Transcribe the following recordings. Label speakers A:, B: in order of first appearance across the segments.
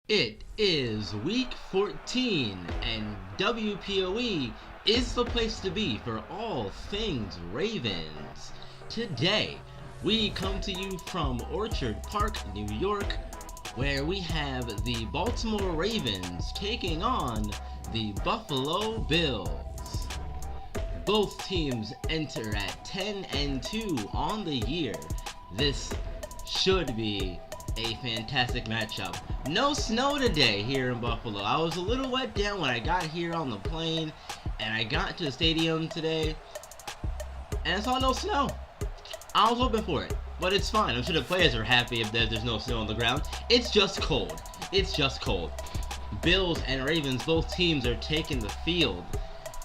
A: It is week 14 and WPOE is the place to be for all things Ravens. Today, we come to you from Orchard Park, New York, where we have the Baltimore Ravens taking on the Buffalo Bills. Both teams enter at 10-2 on the year. This should be a fantastic matchup. No snow today here in Buffalo. I was a little wet down when I got here on the plane, and I got to the stadium today, and I saw no snow. I was hoping for it, but it's fine. I'm sure the players are happy if there's no snow on the ground. It's just cold. It's just cold. Bills and Ravens, both teams are taking the field.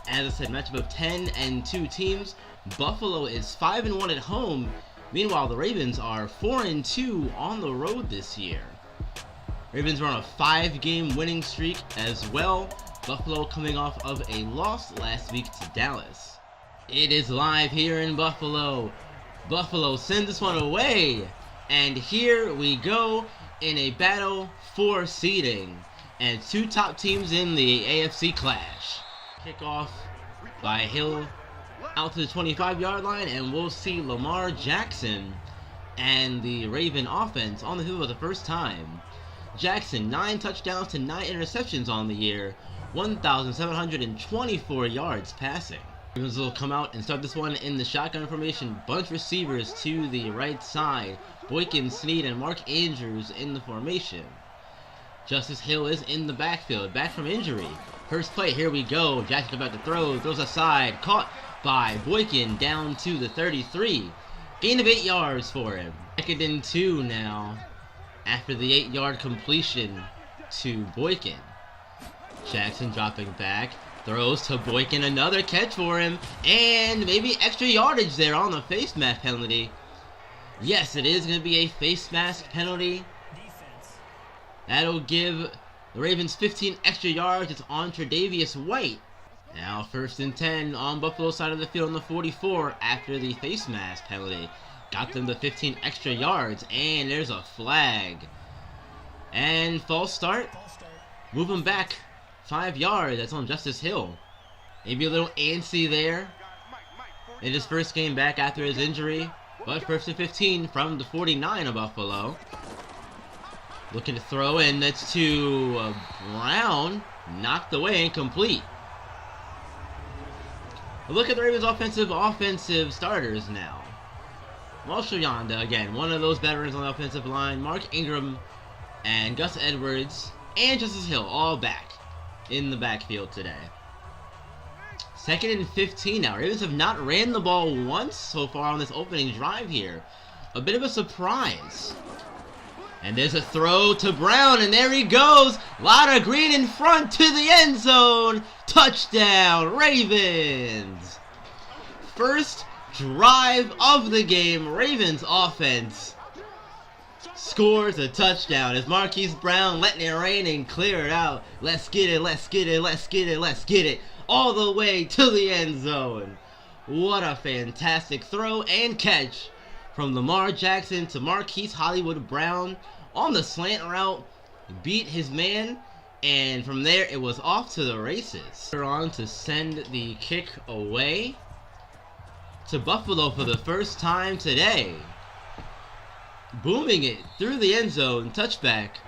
A: As I said, matchup of 10-2 teams. Buffalo is 5-1 at home. Meanwhile, the Ravens are 4-2 on the road this year. Ravens are on a 5-game winning streak as well. Buffalo coming off of a loss last week to Dallas. It is live here in Buffalo. Buffalo sends this one away. And here we go in a battle for seeding. And two top teams in the AFC clash. Kickoff by Hill out to the 25-yard line, and we'll see Lamar Jackson and the Raven offense on the field for the first time. Jackson, 9 touchdowns to 9 interceptions on the year, 1,724 yards passing. Ravens will come out and start this one in the shotgun formation. Bunch receivers to the right side. Boykin, Snead, and Mark Andrews in the formation. Justice Hill is in the backfield, back from injury. First play, here we go. Jackson about to throw, throws aside, caught by Boykin down to the 33. Gain of 8 yards for him. 2nd and 2 now after the 8-yard completion to Boykin. Jackson dropping back, throws to Boykin, another catch for him, and maybe extra yardage there on the face mask penalty. Yes, it is going to be a face mask penalty. That'll give the Ravens 15 extra yards. It's on Tre'Davious White. Now 1st and 10 on Buffalo's side of the field on the 44 after the face mask penalty. Got them to 15 extra yards, and there's a flag. And false start. Move him back 5 yards. That's on Justice Hill. Maybe a little antsy there in his first game back after his injury. But 1st and 15 from the 49 of Buffalo. Looking to throw, and that's to Brown. Knocked away, incomplete. Look at the Ravens' offensive starters now. Marshall Yonda, again, one of those veterans on the offensive line. Mark Ingram and Gus Edwards and Justice Hill all back in the backfield today. 2nd and 15 now. Ravens have not ran the ball once so far on this opening drive here. A bit of a surprise. And there's a throw to Brown, and there he goes. Lotta Green in front to the end zone. Touchdown, Ravens. First drive of the game. Ravens offense scores a touchdown as Marquise Brown letting it rain and clear it out. Let's get it, let's get it, let's get it, let's get it. All the way to the end zone. What a fantastic throw and catch from Lamar Jackson to Marquise Hollywood Brown on the slant route. Beat his man, and from there it was off to the races. They're on to send the kick away to Buffalo for the first time today. Booming it through the end zone, touchback.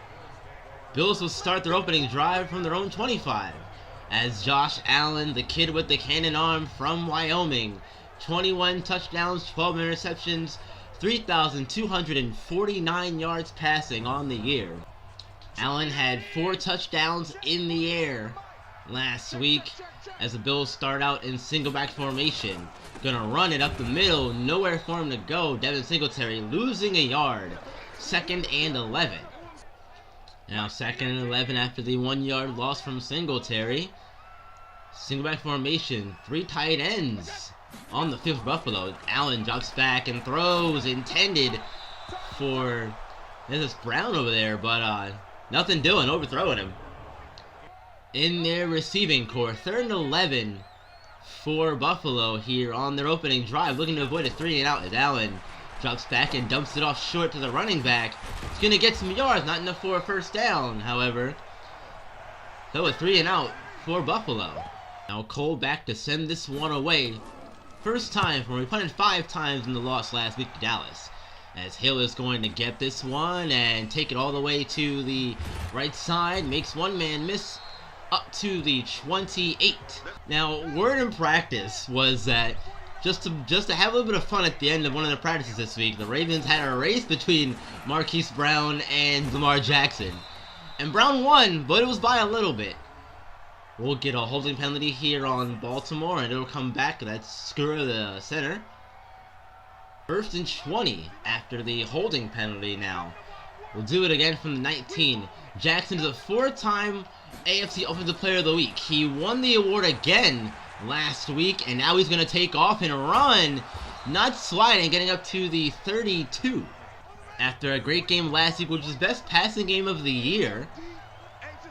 A: Bills will start their opening drive from their own 25 as Josh Allen, the kid with the cannon arm from Wyoming, 21 touchdowns, 12 interceptions, 3,249 yards passing on the year. Allen had 4 touchdowns in the air last week as the Bills start out in single back formation. Gonna run it up the middle, nowhere for him to go. Devin Singletary losing a yard. 2nd and 11. Now 2nd and 11 after the 1-yard loss from Singletary. Single back formation, 3 tight ends on the field for Buffalo. Allen drops back and throws, intended for this Brown over there, but nothing doing, overthrowing him. In their receiving core, 3rd and 11 for Buffalo here on their opening drive, looking to avoid a 3-and-out as Allen Drops back and dumps it off short to the running back. He's going to get some yards, not enough for a first down, however. So a 3 and out for Buffalo. Now Cole back to send this one away. First time from, we punted 5 times in the loss last week to Dallas. As Hill is going to get this one and take it all the way to the right side. Makes one man miss up to the 28. Now, word in practice was that just to have a little bit of fun at the end of one of the practices this week, the Ravens had a race between Marquise Brown and Lamar Jackson. And Brown won, but it was by a little bit. We'll get a holding penalty here on Baltimore, and it'll come back. That's Skura, the center. 1st and 20 after the holding penalty now. We'll do it again from the 19. Jackson is a 4-time AFC Offensive Player of the Week. He won the award again last week, and now he's going to take off and run. Not sliding, getting up to the 32. After a great game last week, which was best passing game of the year.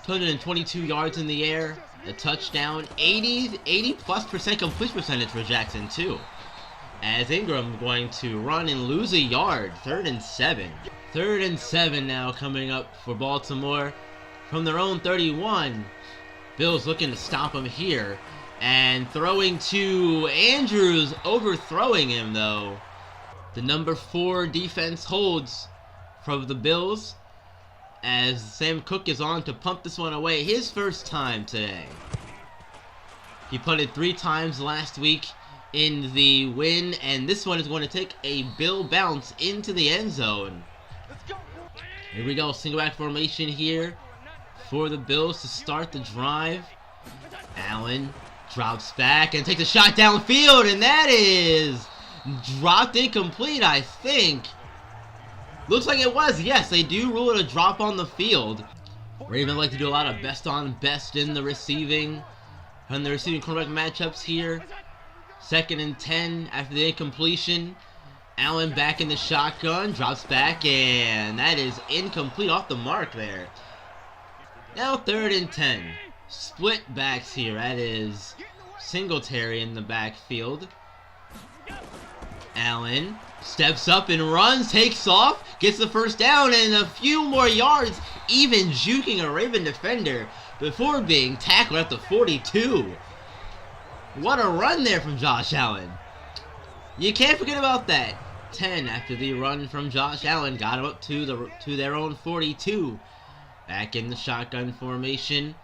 A: 222 yards in the air, a touchdown, 80+% complete percentage for Jackson too. As Ingram going to run and lose a yard. 3rd and 7. 3rd and 7 now coming up for Baltimore from their own 31. Bills looking to stop him here. And throwing to Andrews, overthrowing him though. The number 4 defense holds from the Bills as Sam Cook is on to pump this one away. His first time today. He punted 3 times last week in the win, and this one is going to take a Bill bounce into the end zone. Here we go, single back formation here for the Bills to start the drive. Allen drops back and takes a shot downfield, and that is dropped incomplete, I think. Looks like it was. Yes, they do rule it a drop on the field. Ravens like to do a lot of best on best in the receiving quarterback matchups here. 2nd and 10 after the incompletion. Allen back in the shotgun, drops back, and that is incomplete, off the mark there. Now 3rd and 10. Split backs here. That is Singletary in the backfield. Allen steps up and runs, takes off, gets the first down and a few more yards, even juking a Raven defender before being tackled at the 42. What a run there from Josh Allen. You can't forget about that. 10 after the run from Josh Allen. Got him up to their own 42. Back in the shotgun formation.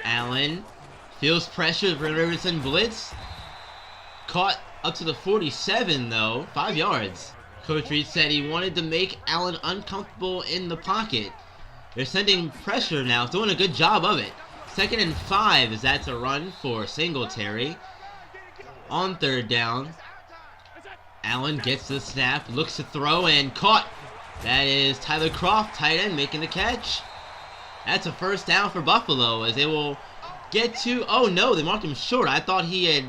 A: Allen feels pressure for Riverson blitz. Caught up to the 47 though. 5 yards. Coach Reed said he wanted to make Allen uncomfortable in the pocket. They're sending pressure now. Doing a good job of it. 2nd and 5 as that's a run for Singletary. On 3rd down, Allen gets the snap, looks to throw, and caught. That is Tyler Croft, tight end, making the catch. That's a first down for Buffalo as they will get to... Oh no, they marked him short. I thought he had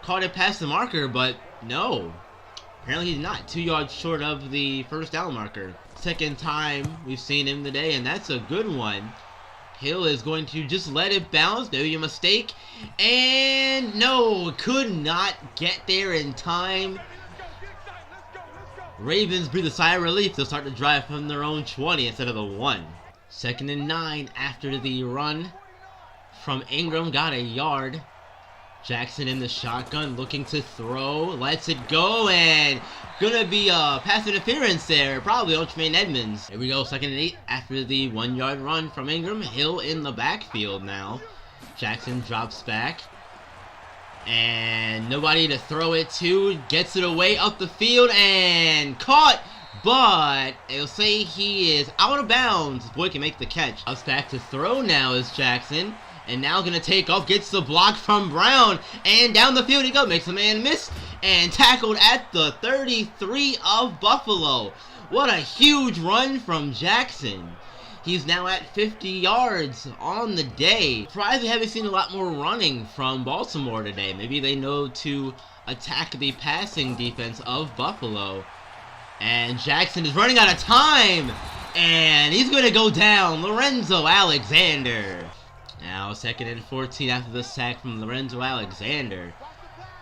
A: caught it past the marker, but no. Apparently he's not. 2 yards short of the first down marker. 2nd time we've seen him today, and that's a good one. Hill is going to just let it bounce. Maybe a mistake. And no, could not get there in time. Ravens breathe a sigh of relief. They'll start the drive from their own 20 instead of the 1. 2nd and 9 after the run from Ingram. Got a yard. Jackson in the shotgun looking to throw. Lets it go, and gonna be a pass interference there. Probably on Tremaine Edmonds. Here we go, 2nd and 8 after the 1 yard run from Ingram. Hill in the backfield now. Jackson drops back. And nobody to throw it to. Gets it away up the field and caught. But it'll say he is out of bounds. Boy can make the catch. Drops back to throw now is Jackson. And now going to take off, gets the block from Brown, and down the field he goes, makes a man miss, and tackled at the 33 of Buffalo. What a huge run from Jackson. He's now at 50 yards on the day. Surprised we haven't seen a lot more running from Baltimore today. Maybe they know to attack the passing defense of Buffalo. And Jackson is running out of time, and he's going to go down. Lorenzo Alexander. Now 2nd and 14 after the sack from Lorenzo Alexander.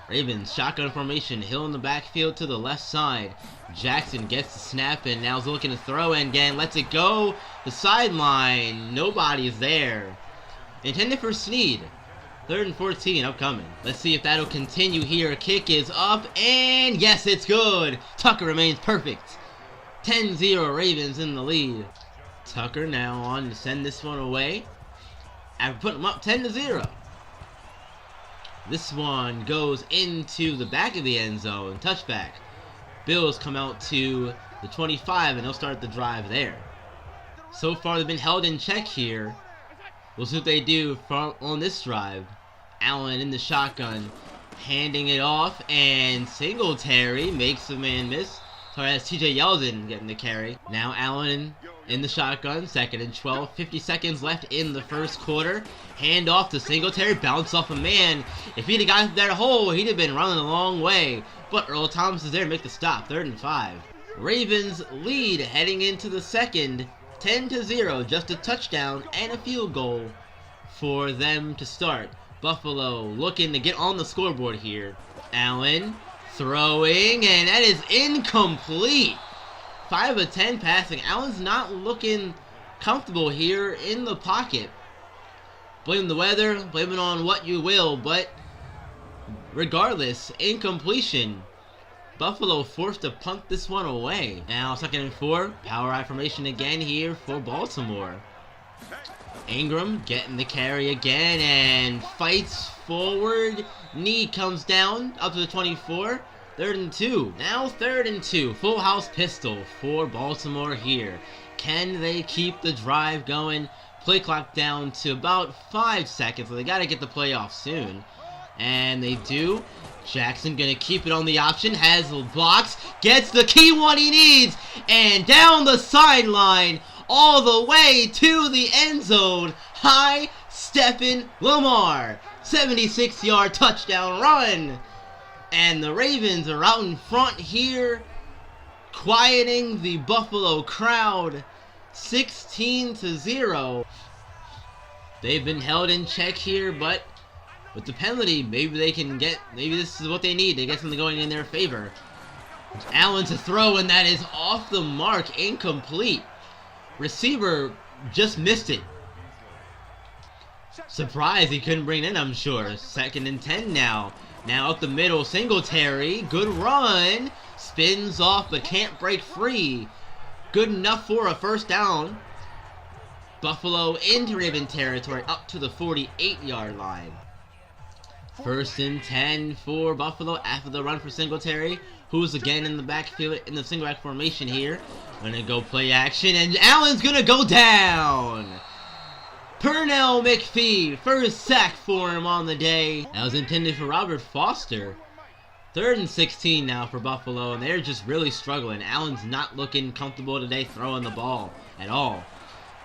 A: Ravens shotgun formation, Hill in the backfield to the left side. Jackson gets the snap and now is looking to throw and again lets it go. The sideline, nobody's there. Intended for Snead. 3rd and 14 upcoming. Let's see if that'll continue here. Kick is up and yes, it's good. Tucker remains perfect. 10-0 Ravens in the lead. Tucker now on to send this one away. After putting them up 10-0. This one goes into the back of the end zone. Touchback. Bills come out to the 25 and they'll start the drive there. So far they've been held in check here. We'll see what they do on this drive. Allen in the shotgun, handing it off, and Singletary makes the man miss. So that's TJ Yeldon getting the carry. Now Allen in the shotgun, 2nd and 12. 50 seconds left in the first quarter. Hand off to Singletary, bounce off a man. If he'd have got that hole, he'd have been running a long way. But Earl Thomas is there to make the stop. 3rd and 5. Ravens lead heading into the second. 10-0, just a touchdown and a field goal for them to start. Buffalo looking to get on the scoreboard here. Allen throwing, and that is incomplete. 5 of 10 passing. Allen's not looking comfortable here in the pocket. Blame the weather, blame it on what you will, but regardless, incompletion. Buffalo forced to punt this one away. Now 2nd and 4. Power I formation again here for Baltimore. Ingram getting the carry again and fights forward. Knee comes down up to the 24. 3rd and 2. Now 3rd and 2. Full house pistol for Baltimore here. Can they keep the drive going? Play clock down to about 5 seconds. So they got to get the play off soon. And they do. Jackson gonna keep it on the option, has the blocks, gets the key one he needs, and down the sideline, all the way to the end zone, high stepping Lamar. 76-yard touchdown run. And the Ravens are out in front here, quieting the Buffalo crowd. 16-0. They've been held in check here, but with the penalty, maybe this is what they need to get something going in their favor. Allen to throw, and that is off the mark, incomplete. Receiver just missed it. Surprised he couldn't bring it in, I'm sure. 2nd and 10 now. Now up the middle, Singletary, good run. Spins off, but can't break free. Good enough for a first down. Buffalo into Raven territory, up to the 48-yard line. 1st and 10 for Buffalo after the run for Singletary, who's again in the backfield in the single back formation here. Gonna go play action, and Allen's gonna go down. Pernell McPhee, first sack for him on the day. That was intended for Robert Foster. 3rd and 16 now for Buffalo, and they're just really struggling. Allen's not looking comfortable today throwing the ball at all.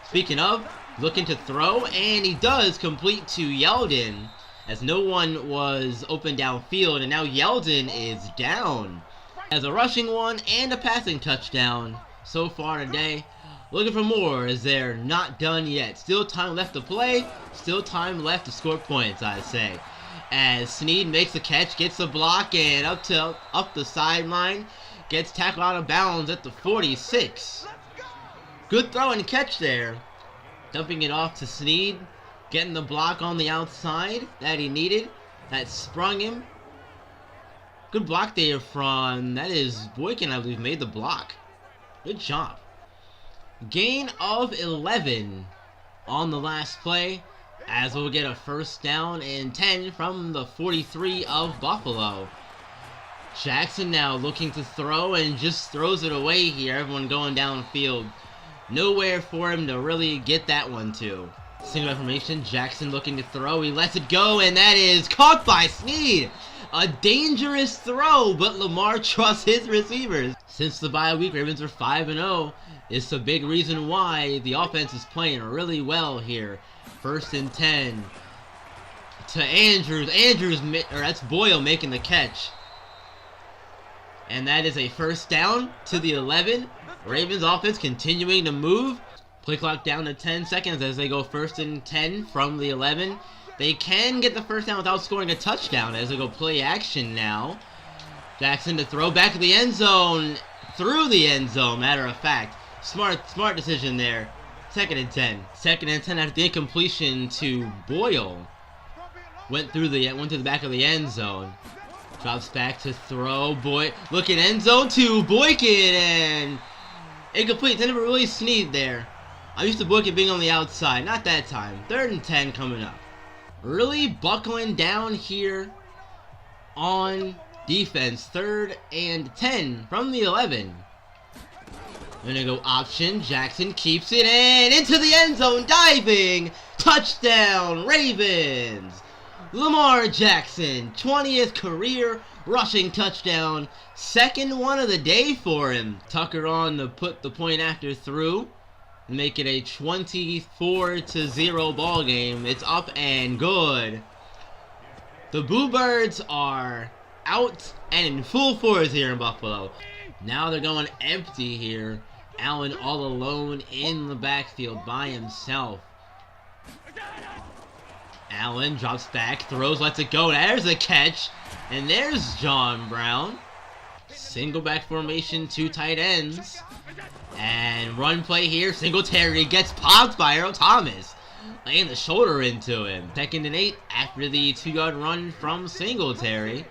A: Speaking of, looking to throw, and he does complete to Yeldon, as no one was open downfield, and now Yeldon is down. Has a rushing one and a passing touchdown so far today. Looking for more as they're not done yet. Still time left to play. Still time left to score points, I say. As Snead makes the catch, gets the block, and up the sideline. Gets tackled out of bounds at the 46. Good throw and catch there. Dumping it off to Snead. Getting the block on the outside that he needed. That sprung him. Good block there from, that is Boykin, I believe, made the block. Good job. Gain of 11 on the last play, as we'll get a first down and 10 from the 43 of Buffalo. Jackson now looking to throw and just throws it away here. Everyone going downfield. Nowhere for him to really get that one to. Single information, Jackson looking to throw. He lets it go, and that is caught by Snead. A dangerous throw, but Lamar trusts his receivers. Since the bye week, Ravens are 5-0. It's a big reason why the offense is playing really well here. 1st and 10 to Andrews. That's Boyle making the catch. And that is a first down to the 11. Ravens offense continuing to move. Play clock down to 10 seconds as they go 1st and 10 from the 11. They can get the first down without scoring a touchdown as they go play action now. Jackson to throw back to the end zone. Through the end zone, matter of fact. Smart decision there. 2nd and 10. 2nd and 10 after the incompletion to Boyle. Went to the back of the end zone. Drops back to throw. Looking end zone to Boykin, and incomplete. They never really sneed there. I'm used to Boykin being on the outside. Not that time. 3rd and 10 coming up. Really buckling down here on defense. 3rd and 10 from the 11. Gonna go option. Jackson keeps it and into the end zone. Diving. Touchdown Ravens. Lamar Jackson, 20th career rushing touchdown. 2nd one of the day for him. Tucker on to put the point after through. Make it a 24-0 ball game. It's up and good. The Bluebirds are out and in full force here in Buffalo. Now they're going empty here. Allen all alone in the backfield by himself. Allen drops back, throws, lets it go. There's a catch. And there's John Brown. Single back formation, 2 tight ends. And run play here. Singletary gets popped by Earl Thomas. Laying the shoulder into him. 2nd and 8 after the 2-yard run from Singletary.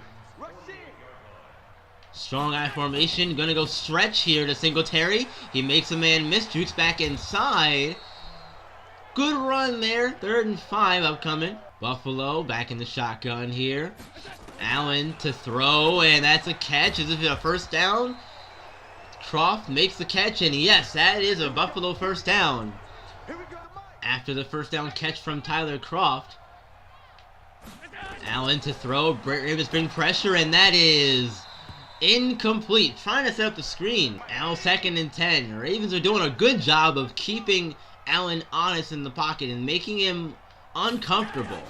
A: Strong eye formation. Gonna go stretch here to Singletary. He makes a man miss. Jukes back inside. Good run there. 3rd and 5 upcoming. Buffalo back in the shotgun here. Allen to throw, and that's a catch. Is it a first down? Croft makes the catch, and yes, that is a Buffalo first down. After the first down catch from Tyler Croft. Allen to throw. Ravens bring pressure, and that is incomplete. Trying to set up the screen. Now 2nd and 10. Ravens are doing a good job of keeping Allen honest in the pocket and making him uncomfortable.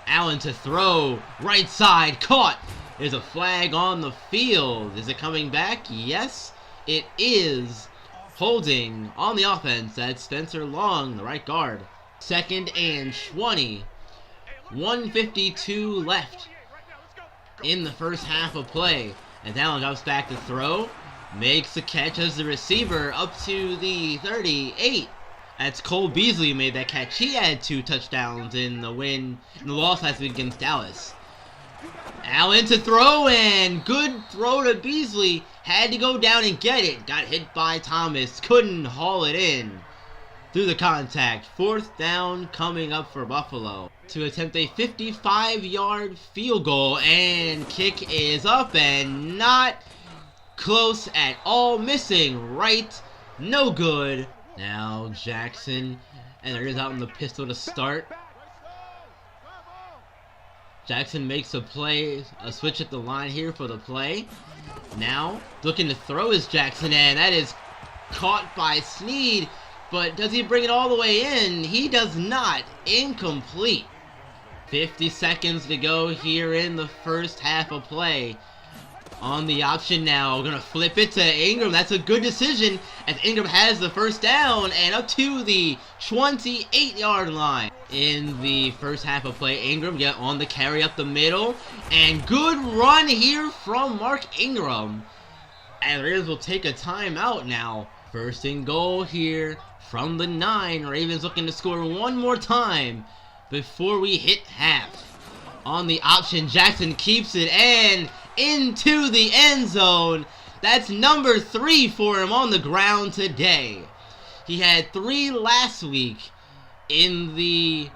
A: Allen to throw, right side, caught. There's a flag on the field. Is it coming back? Yes, it is. Holding on the offense. That's Spencer Long, the right guard. 2nd and 20. 1:52 left in the first half of play. As Allen drops back to throw, makes the catch as the receiver up to the 38. That's Cole Beasley who made that catch. He had 2 touchdowns in the loss last week against Dallas. Allen to throw, and good throw to Beasley. Had to go down and get it. Got hit by Thomas. Couldn't haul it in through the contact. 4th down coming up for Buffalo to attempt a 55-yard field goal, and kick is up and not close at all. Missing right. No good. Now Jackson, and there is out in the pistol to start. Jackson makes a play, a switch at the line here for the play. Now looking to throw is Jackson, and that is caught by Sneed. But does he bring it all the way in? He does not. Incomplete. 50 seconds to go here in the first half of play. On the option now, gonna flip it to Ingram. That's a good decision as Ingram has the first down and up to the 28-yard line. In the first half of play, Ingram get on the carry up the middle, and good run here from Mark Ingram. And Ravens will take a timeout now. 1st and goal here from the 9. Ravens looking to score one more time before we hit half. On the option, Jackson keeps it and into the end zone. That's number 3 for him on the ground today. He had 3 last week in the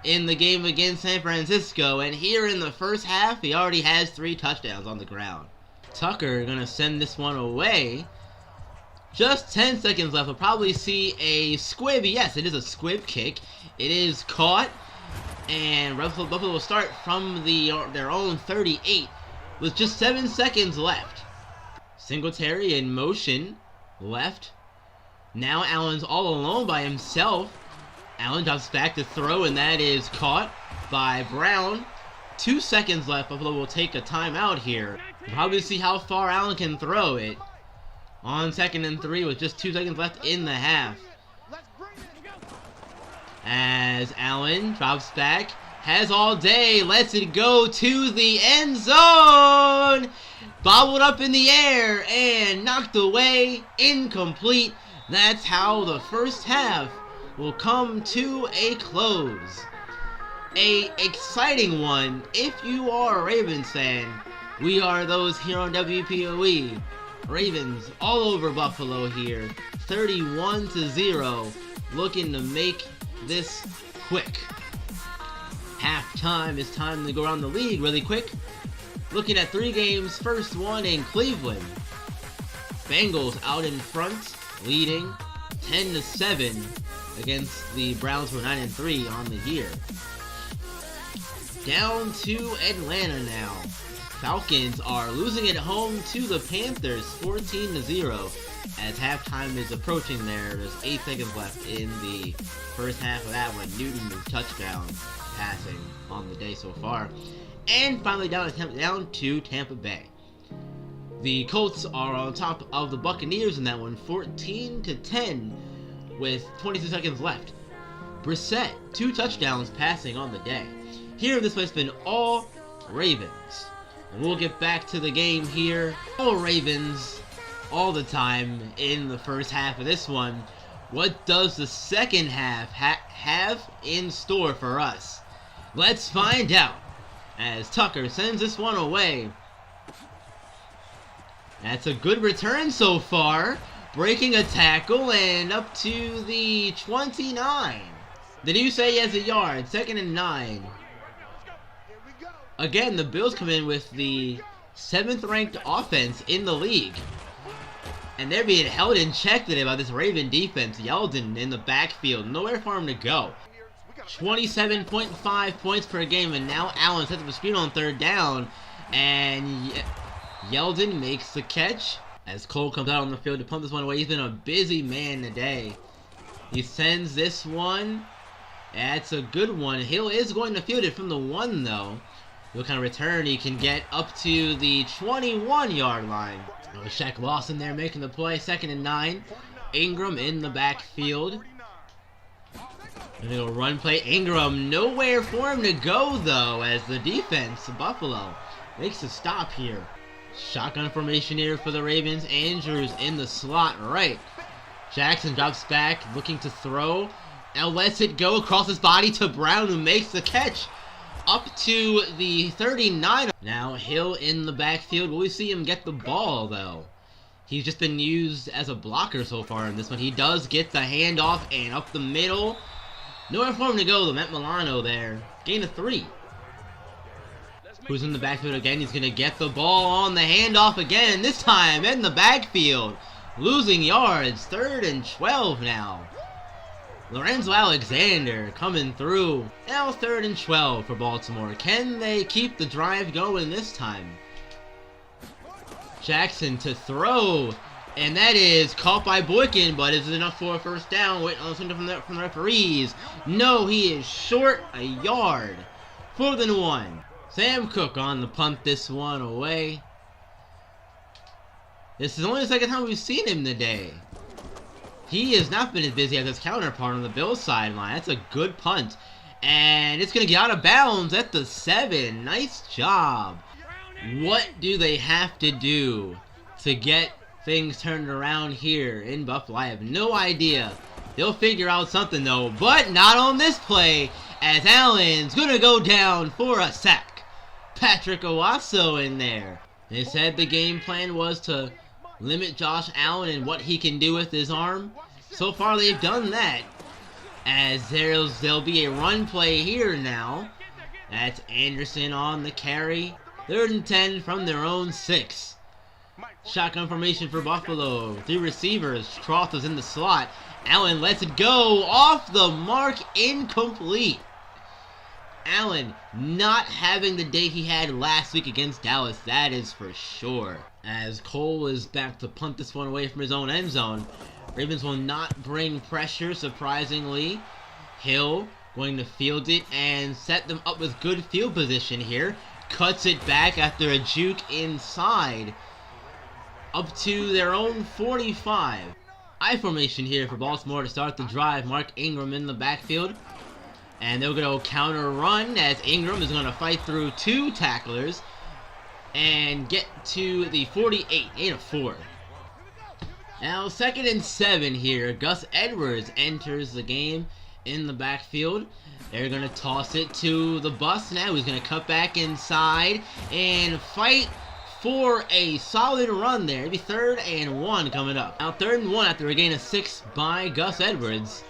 A: game against San Francisco, and here in the first half he already has 3 touchdowns on the ground. Tucker gonna send this one away. Just 10 seconds left. We'll probably see a squib. Yes, it is a squib kick. It is caught, and Buffalo will start from their own 38 with just 7 seconds left. Singletary in motion, left. Now Allen's all alone by himself. Allen drops back to throw, and that is caught by Brown. 2 seconds left. Buffalo will take a timeout here. We'll probably see how far Allen can throw it. On 2nd and 3 with just 2 seconds left in the half. As Allen drops back, has all day. Lets it go to the end zone. Bobbled up in the air and knocked away. Incomplete. That's how the first half will come to a close. A exciting one if you are a Ravens fan. We are those here on WPOE. Ravens all over Buffalo here. 31-0. Looking to make this quick. Halftime, it's time to go around the league really quick. Looking at 3 games, first one in Cleveland. Bengals out in front, leading 10-7 against the Browns, who are 9-3 on the year. Down to Atlanta now. Falcons are losing at home to the Panthers 14-0 as halftime is approaching there. There's 8 seconds left in the first half of that one. Newton touchdown passing on the day so far. And finally down to Tampa Bay. The Colts are on top of the Buccaneers in that one, 14-10 with 22 seconds left. Brissett, 2 touchdowns passing on the day. Here this place has been all Ravens. And we'll get back to the game here. All Ravens all the time in the first half of this one. What does the second half have in store for us? Let's find out as Tucker sends this one away. That's a good return so far. Breaking a tackle and up to the 29. Did you say he has a yard? 2nd and 9. Again, the Bills come in with the 7th ranked offense in the league. And they're being held in check today by this Raven defense. Yeldon in the backfield. Nowhere for him to go. 27.5 points per game. And now Allen sets up a screen on 3rd down. And Yeldon makes the catch. As Cole comes out on the field to pump this one away. He's been a busy man today. He sends this one. That's a good one. Hill is going to field it from the 1 though. What kind of return he can get up to the 21-yard line. Shaq Lawson there making the play. 2nd and 9. Ingram in the backfield. A little run play. Ingram nowhere for him to go though, as the defense, Buffalo, makes a stop here. Shotgun formation here for the Ravens. Andrews in the slot right. Jackson drops back looking to throw. Now lets it go across his body to Brown, who makes the catch. Up to the 39. Now Hill in the backfield. Will we see him get the ball though? He's just been used as a blocker so far in this one. He does get the handoff and up the middle. Nowhere for him to go. The Matt Milano there. Gain of 3. Who's in the backfield again? He's going to get the ball on the handoff again. This time in the backfield. Losing yards. 3rd and 12 now. Lorenzo Alexander coming through. Now 3rd and 12 for Baltimore. Can they keep the drive going this time? Jackson to throw. And that is caught by Boykin, but is it enough for a first down? Wait on something from the referees. No, he is short a yard. 4th and 1. Sam Cook on the punt this one away. This is only the 2nd time we've seen him today. He has not been as busy as his counterpart on the Bills sideline. That's a good punt. And it's going to get out of bounds at the 7. Nice job. What do they have to do to get things turned around here in Buffalo? I have no idea. They'll figure out something though. But not on this play, as Allen's going to go down for a sack. Patrick Owasso in there. They said the game plan was to limit Josh Allen and what he can do with his arm. So far they've done that. As there'll be a run play here now. That's Anderson on the carry. 3rd and 10 from their own 6. Shotgun formation for Buffalo. 3 receivers. Croft is in the slot. Allen lets it go. Off the mark. Incomplete. Allen not having the day he had last week against Dallas. That is for sure. As Cole is back to punt this one away from his own end zone. Ravens will not bring pressure, surprisingly. Hill going to field it and set them up with good field position here. Cuts it back after a juke inside. Up to their own 45. I formation here for Baltimore to start the drive. Mark Ingram in the backfield. And they're going to counter run as Ingram is going to fight through 2 tacklers and get to the 48, 8-4. Now 2nd and 7 here. Gus Edwards enters the game in the backfield. They're going to toss it to the bus now. He's going to cut back inside and fight for a solid run there. Maybe 3rd and 1 coming up. Now 3rd and 1 after a gain of 6 by Gus Edwards.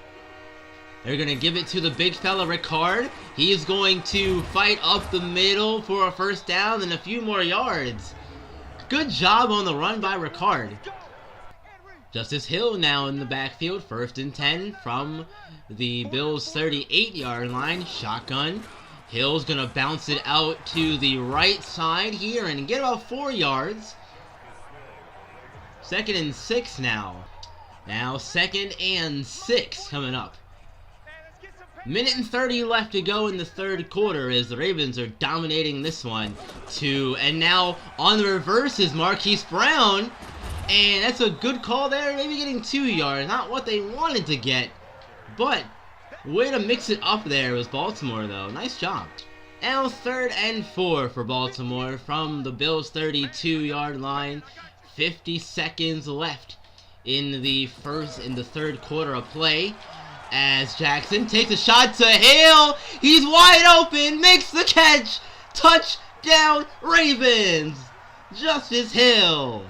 A: They're going to give it to the big fella, Ricard. He's going to fight up the middle for a 1st down and a few more yards. Good job on the run by Ricard. Justice Hill now in the backfield. 1st and 10 from the Bills' 38-yard line. Shotgun. Hill's going to bounce it out to the right side here and get about 4 yards. 2nd and 6 now. Now 2nd and 6 coming up. Minute and 30 left to go in the 3rd quarter as the Ravens are dominating this one. And now on the reverse is Marquise Brown. And that's a good call there. Maybe getting 2 yards. Not what they wanted to get. But way to mix it up there was Baltimore, though. Nice job. Now 3rd and 4 for Baltimore from the Bills' 32-yard line. 50 seconds left in the 3rd quarter of play. As Jackson takes a shot to Hill. He's wide open. Makes the catch. Touchdown Ravens. Justice Hill.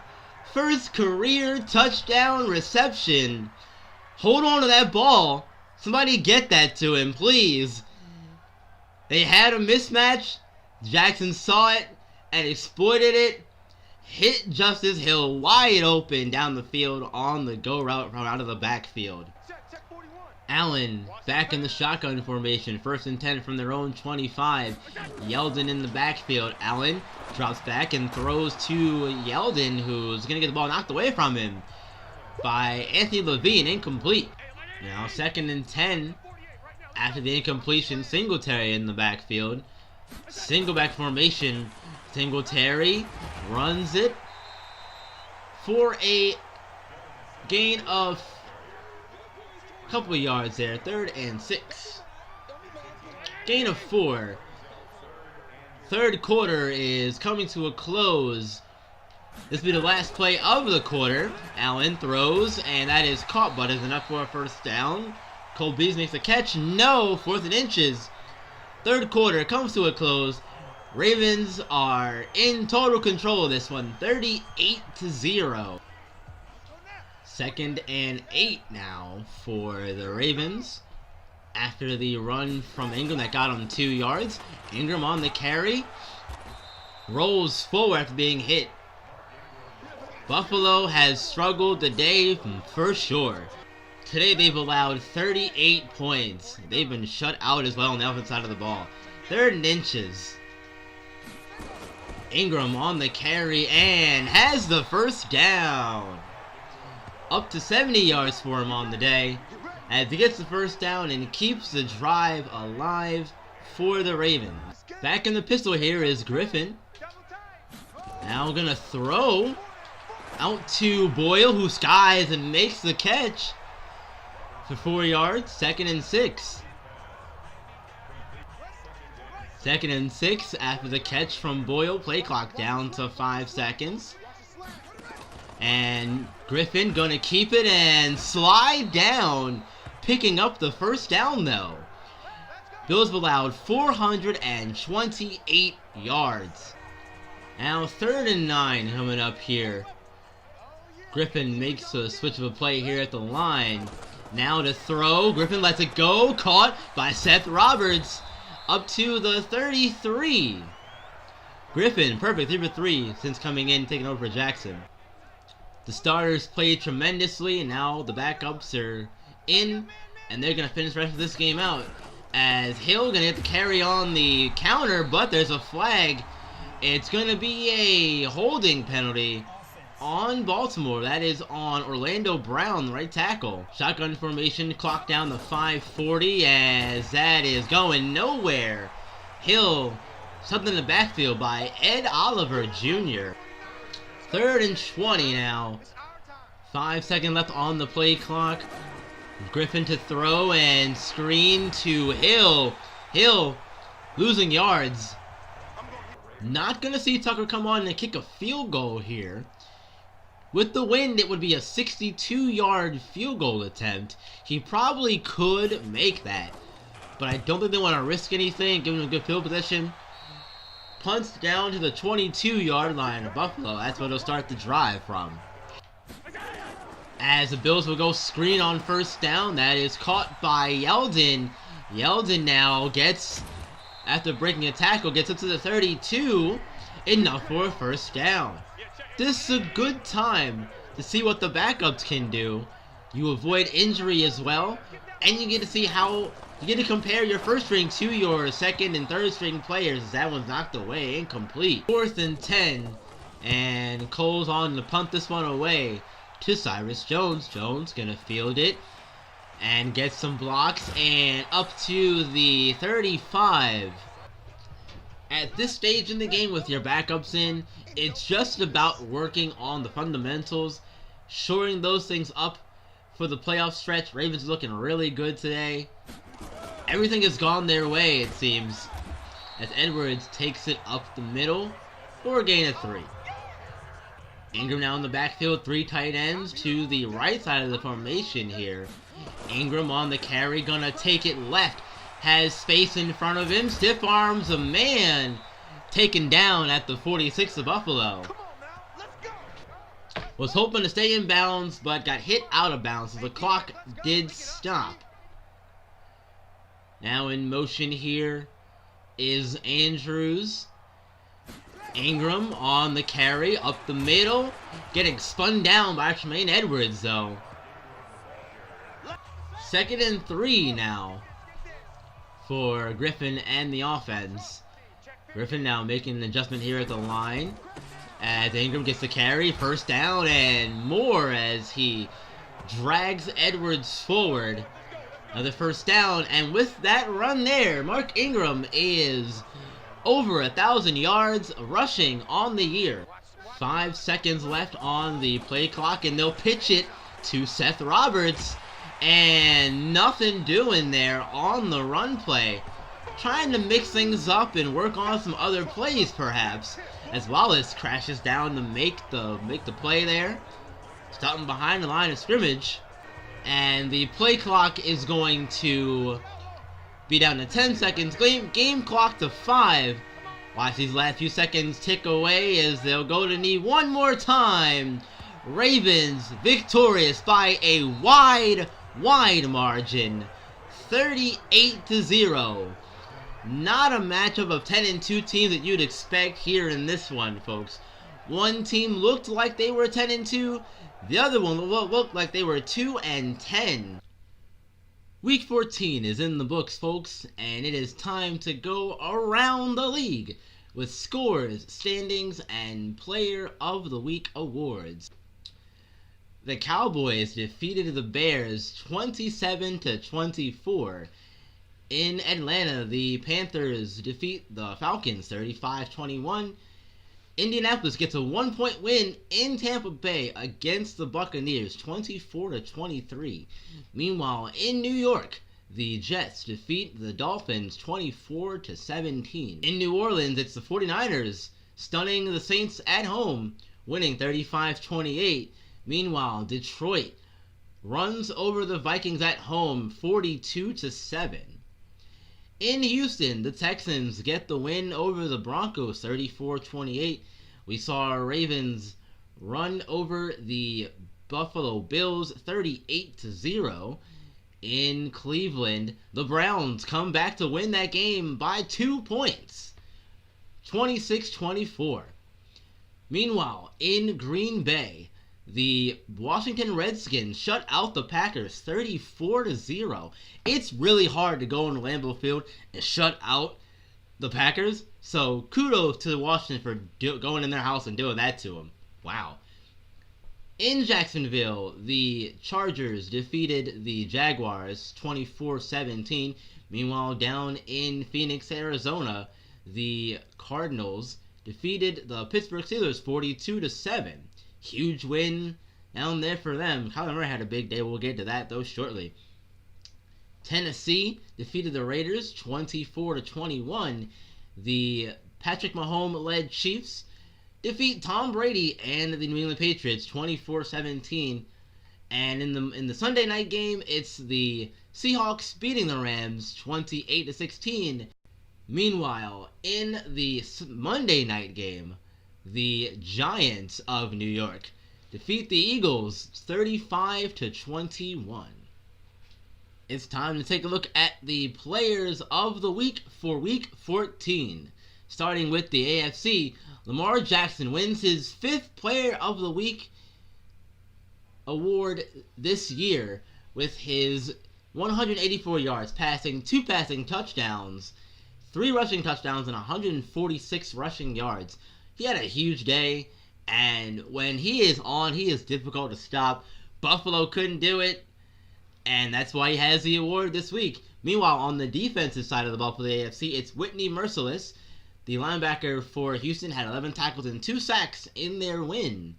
A: 1st career touchdown reception. Hold on to that ball. Somebody get that to him, please. They had a mismatch. Jackson saw it and exploited it. Hit Justice Hill wide open down the field on the go route from out of the backfield. Allen back in the shotgun formation. 1st and 10 from their own 25. Yeldon in the backfield. Allen drops back and throws to Yeldon, who's going to get the ball knocked away from him by Anthony Levine. Incomplete. Now 2nd and 10 after the incompletion. Singletary in the backfield. Single back formation. Singletary runs it for a gain of couple of yards there. 3rd and 6. Gain of 4. 3rd quarter is coming to a close. This will be the last play of the quarter. Allen throws, and that is caught, but is enough for a 1st down. Cole Beasley makes the catch. No, 4th and inches. 3rd quarter comes to a close. Ravens are in total control of this one. 38-0. 2nd and 8 now for the Ravens. After the run from Ingram that got him 2 yards. Ingram on the carry. Rolls forward after being hit. Buffalo has struggled today for sure. Today they've allowed 38 points. They've been shut out as well on the offensive side of the ball. 3rd and inches. Ingram on the carry and has the 1st down. Up to 70 yards for him on the day as he gets the 1st down and keeps the drive alive for the Ravens. Back in the pistol here is Griffin. Now gonna throw out to Boyle, who skies and makes the catch for 4 yards. 2nd and 6. 2nd and 6 after the catch from Boyle. Play clock down to 5 seconds. And Griffin gonna keep it and slide down, picking up the 1st down though. Bills have allowed 428 yards. Now 3rd and 9 coming up here. Griffin makes a switch of a play here at the line. Now to throw. Griffin lets it go. Caught by Seth Roberts. Up to the 33. Griffin, perfect 3 for 3 since coming in, taking over for Jackson. The starters played tremendously, and now the backups are in, and they're going to finish the rest of this game out. As Hill going to get to carry on the counter, but there's a flag. It's going to be a holding penalty on Baltimore. That is on Orlando Brown, the right tackle. Shotgun formation, clock down to 5:40 as that is going nowhere. Hill, something in the backfield by Ed Oliver Jr. 3rd and 20 now. 5 seconds left on the play clock. Griffin to throw and screen to Hill. Hill losing yards. Not going to see Tucker come on and kick a field goal here. With the wind, it would be a 62-yard field goal attempt. He probably could make that, but I don't think they want to risk anything, give him a good field position. Punts down to the 22-yard line of Buffalo. That's where they'll start the drive from. As the Bills will go screen on first down, that is caught by Yeldon. Yeldon now gets, after breaking a tackle, gets up to the 32. Enough for a first down. This is a good time to see what the backups can do. You avoid injury as well, and you get to see how you get to compare your first string to your second and third string players. That one's knocked away, incomplete. 4th and 10, and Cole's on to punt this one away to Cyrus Jones. Jones gonna field it and get some blocks and up to the 35. At this stage in the game with your backups in, it's just about working on the fundamentals, shoring those things up for the playoff stretch. Ravens looking really good today. Everything has gone their way, it seems, as Edwards takes it up the middle for a gain of 3. Ingram now in the backfield, 3 tight ends to the right side of the formation here. Ingram on the carry, gonna take it left. Has space in front of him, stiff arms a man, taken down at the 46 of Buffalo. Was hoping to stay in bounds, but got hit out of bounds, so the clock did stop. Now in motion here is Andrews. Ingram on the carry, up the middle, getting spun down by Tremaine Edwards though. 2nd and 3 now for Griffin and the offense. Griffin now making an adjustment here at the line as Ingram gets the carry, first down and more as he drags Edwards forward. Another first down, and with that run there, Mark Ingram is over 1,000 yards rushing on the year. 5 seconds left on the play clock, and they'll pitch it to Seth Roberts. And nothing doing there on the run play. Trying to mix things up and work on some other plays perhaps. As Wallace crashes down to make the play there. Stopping behind the line of scrimmage. And the play clock is going to be down to 10 seconds. Game clock to 5. Watch these last few seconds tick away as they'll go to knee one more time. Ravens victorious by a wide margin, 38-0. Not a matchup of 10-2 teams that you'd expect here in this one, folks. One team looked like they were 10-2, the other one looked like they were 2-10. Week 14 is in the books, folks, and it is time to go around the league with scores, standings, and Player of the Week awards. The Cowboys defeated the Bears 27-24. In Atlanta, the Panthers defeat the Falcons 35-21. Indianapolis gets a 1-point win in Tampa Bay against the Buccaneers 24-23. Meanwhile, in New York, the Jets defeat the Dolphins 24-17. In New Orleans, it's the 49ers stunning the Saints at home, winning 35-28. Meanwhile, Detroit runs over the Vikings at home 42-7. In Houston, the Texans get the win over the Broncos 34-28. We saw our Ravens run over the Buffalo Bills 38-0. In Cleveland, the Browns come back to win that game by 2 points, 26-24. Meanwhile, in Green Bay, the Washington Redskins shut out the Packers 34-0. It's really hard to go into Lambeau Field and shut out the Packers. So kudos to Washington for going in their house and doing that to them. Wow. In Jacksonville, the Chargers defeated the Jaguars 24-17. Meanwhile, down in Phoenix, Arizona, the Cardinals defeated the Pittsburgh Steelers 42-7. Huge win down there for them. Kyler Murray had a big day. We'll get to that, though, shortly. Tennessee defeated the Raiders 24-21. The Patrick Mahomes-led Chiefs defeat Tom Brady and the New England Patriots 24-17. And in the Sunday night game, it's the Seahawks beating the Rams 28-16. Meanwhile, in the Monday night game, the Giants of New York defeat the Eagles 35-21. It's time to take a look at the players of the week for week 14. Starting with the AFC, Lamar Jackson wins his 5th Player of the Week award this year with his 184 yards passing, 2 passing touchdowns, 3 rushing touchdowns, and 146 rushing yards. He had a huge day, and when he is on, he is difficult to stop. Buffalo couldn't do it, and that's why he has the award this week. Meanwhile, on the defensive side of the ball for the AFC, it's Whitney Merciless. The linebacker for Houston had 11 tackles and 2 sacks in their win.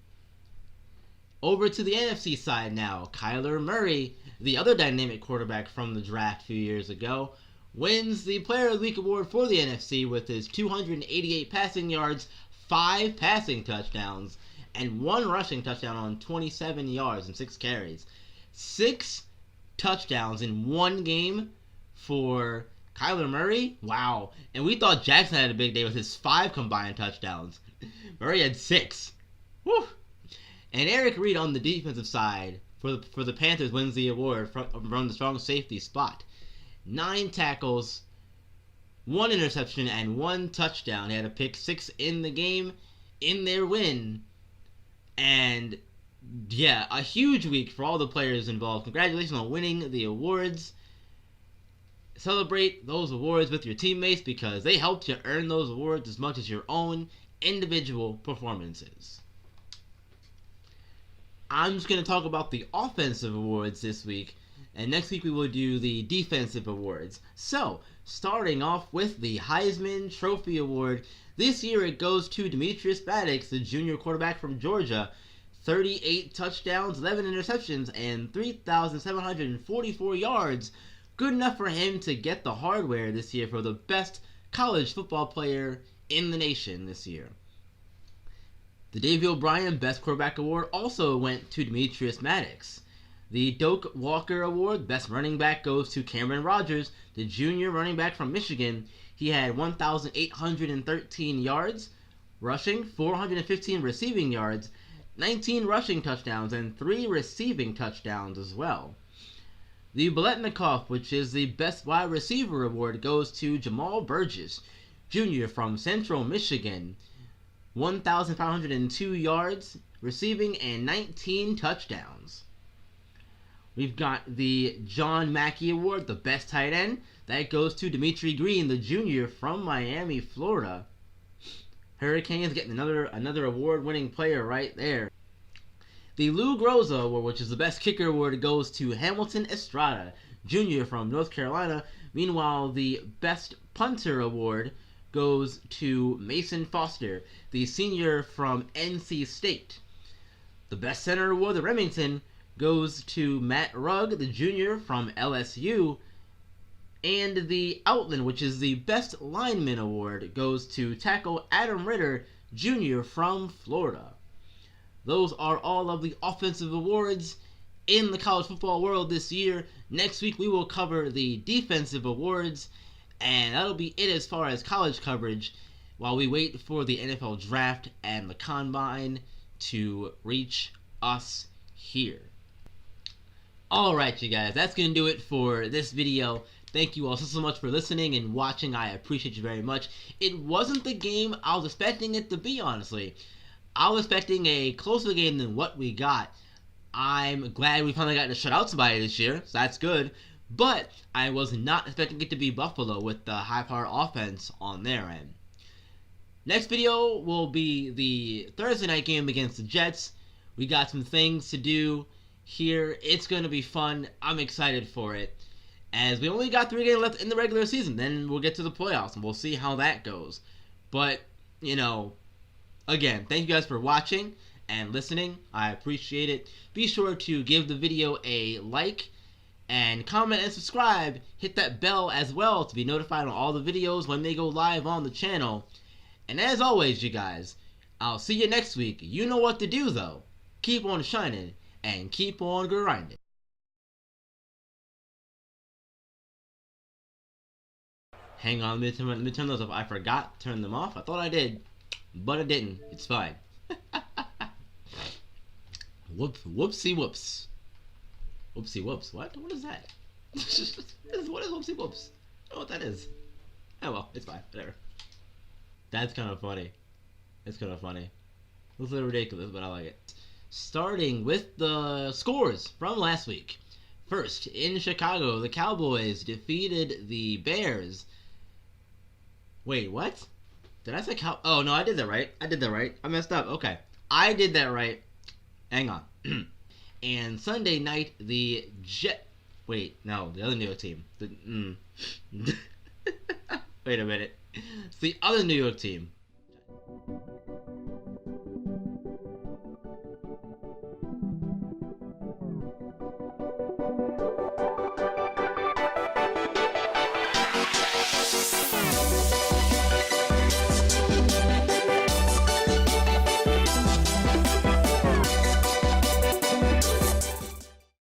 A: Over to the NFC side now. Kyler Murray, the other dynamic quarterback from the draft a few years ago, wins the Player of the Week award for the NFC with his 288 passing yards, 5 passing touchdowns, and 1 rushing touchdown on 27 yards and 6 carries. 6 touchdowns in 1 game for Kyler Murray? Wow. And we thought Jackson had a big day with his 5 combined touchdowns. Murray had 6. Whew. And Eric Reed on the defensive side for the Panthers wins the award from the strong safety spot. 9 tackles, 1 interception, and 1 touchdown. He had a pick 6 in the game in their win. And yeah, a huge week for all the players involved. Congratulations on winning the awards. Celebrate those awards with your teammates because they helped you earn those awards as much as your own individual performances. I'm just going to talk about the offensive awards this week, and next week we will do the defensive awards. So, starting off with the Heisman Trophy Award, this year it goes to Demetrius Maddox, the junior quarterback from Georgia. 38 touchdowns, 11 interceptions, and 3,744 yards. Good enough for him to get the hardware this year for the best college football player in the nation this year. The Davey O'Brien Best Quarterback Award also went to Demetrius Maddox. The Doak Walker Award Best Running Back goes to Cameron Rodgers, the junior running back from Michigan. He had 1,813 yards rushing, 415 receiving yards, 19 rushing touchdowns, and 3 receiving touchdowns as well. The Biletnikoff, which is the Best Wide Receiver Award, goes to Jamal Burgess, Jr. from Central Michigan. 1,502 yards receiving and 19 touchdowns. We've got the John Mackey Award, the Best Tight End. That goes to Dimitri Green, the Jr. from Miami, Florida. Hurricanes getting another award-winning player right there. The Lou Groza Award, which is the Best Kicker Award, goes to Hamilton Estrada, Jr. from North Carolina. Meanwhile, the Best Punter Award goes to Mason Foster, the senior from NC State. The Best Center Award, the Remington, goes to Matt Rugg, the junior from LSU. And the Outland, which is the Best Lineman Award, goes to tackle Adam Ritter, Jr. from Florida. Those are all of the offensive awards in the college football world this year. Next week we will cover the defensive awards, and that'll be it as far as college coverage while we wait for the NFL draft and the combine to reach us here. Alright, you guys, that's going to do it for this video. Thank you all so much for listening and watching. I appreciate you very much. It wasn't the game I was expecting it to be, honestly. I was expecting a closer game than what we got. I'm glad we finally got to shut out somebody this year, so that's good. But I was not expecting it to be Buffalo with the high-power offense on their end. Next video will be the Thursday night game against the Jets. We got some things to do here. It's going to be fun. I'm excited for it. As we only got 3 games left in the regular season. Then we'll get to the playoffs, and we'll see how that goes. But, you know, again, thank you guys for watching, and listening. I appreciate it. Be sure to give the video a like and comment and subscribe. Hit that bell as well to be notified on all the videos when they go live on the channel. And as always, you guys, I'll see you next week. You know what to do, though. Keep on shining and keep on grinding. Hang on, let me turn those off. I forgot to turn them off. I thought I did, but I didn't. It's fine. Whoopsie whoops. Whoopsie whoops. What? What is that? What is whoopsie whoops? I don't know what that is. Oh well, it's fine. Whatever. That's kind of funny. It's kind of funny. It's a little ridiculous, but I like it. Starting with the scores from last week. First, in Chicago, the Cowboys defeated the Bears. Wait, what? Did I say cow? Oh, no, I did that right. I messed up. Okay. I did that right. Hang on. And Sunday night, the Wait, no, the other New York team. Wait a minute. It's the other New York team.